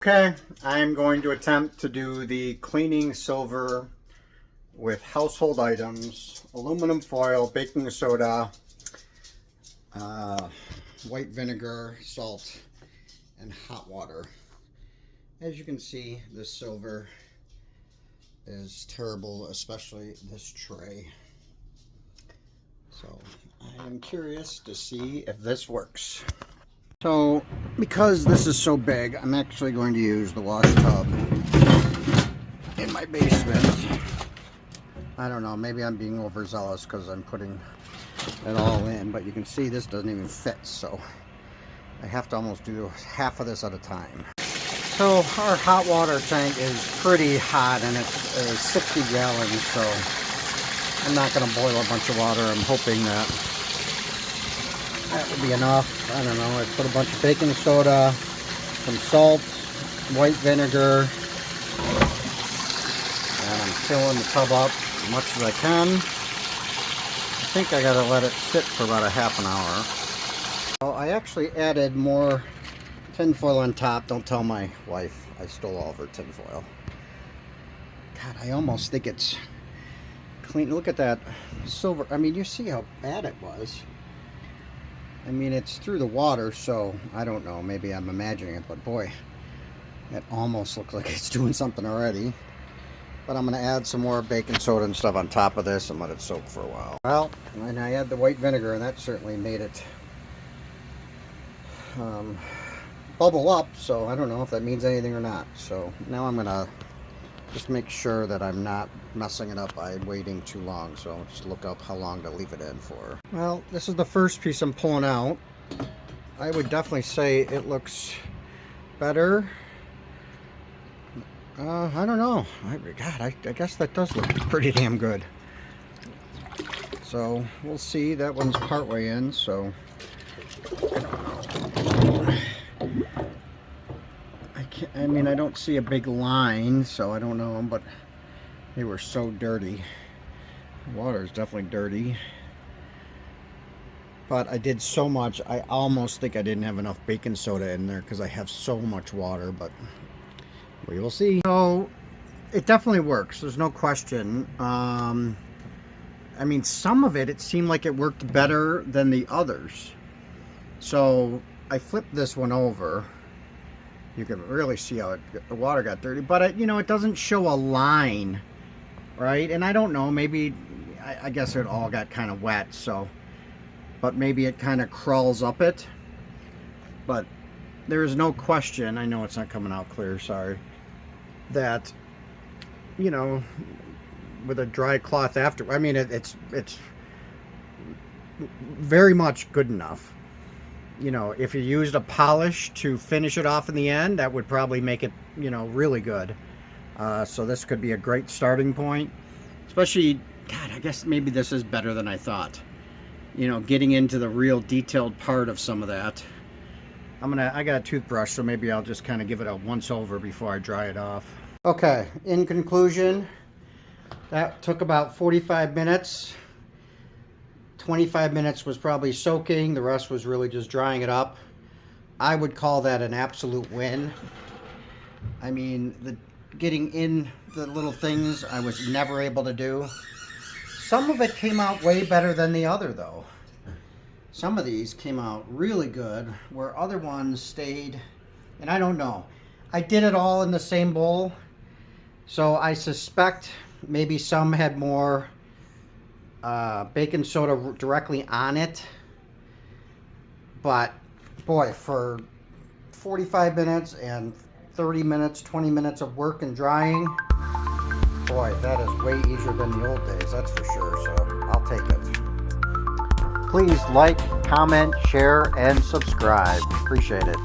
Okay, I'm going to attempt to do the cleaning silver with household items, aluminum foil, baking soda, white vinegar, salt, and hot water. As you can see, this silver is terrible, especially this tray. So I am curious to see if this works. So, because this is so big, I'm actually going to use the wash tub in my basement. I don't know, maybe I'm being overzealous because I'm putting it all in, but you can see this doesn't even fit, so I have to almost do half of this at a time. So, our hot water tank is pretty hot, and it's 60 gallons, so I'm not going to boil a bunch of water. I'm hoping that would be enough. I don't know. I put a bunch of baking soda, some salt, white vinegar, and I'm filling the tub up as much as I can. I think I gotta let it sit for about a half an hour. Well, I actually added more tinfoil on top. Don't tell my wife I stole all of her tinfoil. God, I almost think it's clean. Look at that silver. I mean, you see how bad it was. I mean, it's through the water, so I don't know. Maybe I'm imagining it, but boy, it almost looks like it's doing something already. But I'm going to add some more baking soda and stuff on top of this and let it soak for a while. Well, and I add the white vinegar, and that certainly made it bubble up, so I don't know if that means anything or not. So now I'm going to just make sure that I'm not messing it up by waiting too long. So I'll just look up how long to leave it in for. Well, this is the first piece I'm pulling out. I would definitely say it looks better. I don't know. I guess that does look pretty damn good. So we'll see. That one's partway in, so I don't know. I mean, I don't see a big line, so I don't know, but they were so dirty. The water is definitely dirty. But I did so much, I almost think I didn't have enough baking soda in there because I have so much water, but we will see. So, it definitely works, there's no question. I mean, some of it seemed like it worked better than the others. So, I flipped this one over. You can really see how the water got dirty, but it doesn't show a line, right? And I don't know, maybe, I guess it all got kind of wet, so, but maybe it kind of crawls up it. But there is no question, I know it's not coming out clear, sorry, that, with a dry cloth after, I mean, it's very much good enough. If you used a polish to finish it off in the end, that would probably make it, really good. So this could be a great starting point. Especially, God, I guess maybe this is better than I thought. Getting into the real detailed part of some of that. I got a toothbrush, so maybe I'll just kind of give it a once over before I dry it off. Okay, in conclusion, that took about 45 minutes. 25 minutes was probably soaking. The rest was really just drying it up. I would call that an absolute win. I mean, getting in the little things I was never able to do. Some of it came out way better than the other, though. Some of these came out really good, where other ones stayed, and I don't know. I did it all in the same bowl, so I suspect maybe some had more baking soda directly on it, but boy, for 45 minutes and 30 minutes, 20 minutes of work and drying, boy, that is way easier than the old days, that's for sure, so I'll take it. Please like, comment, share, and subscribe. Appreciate it.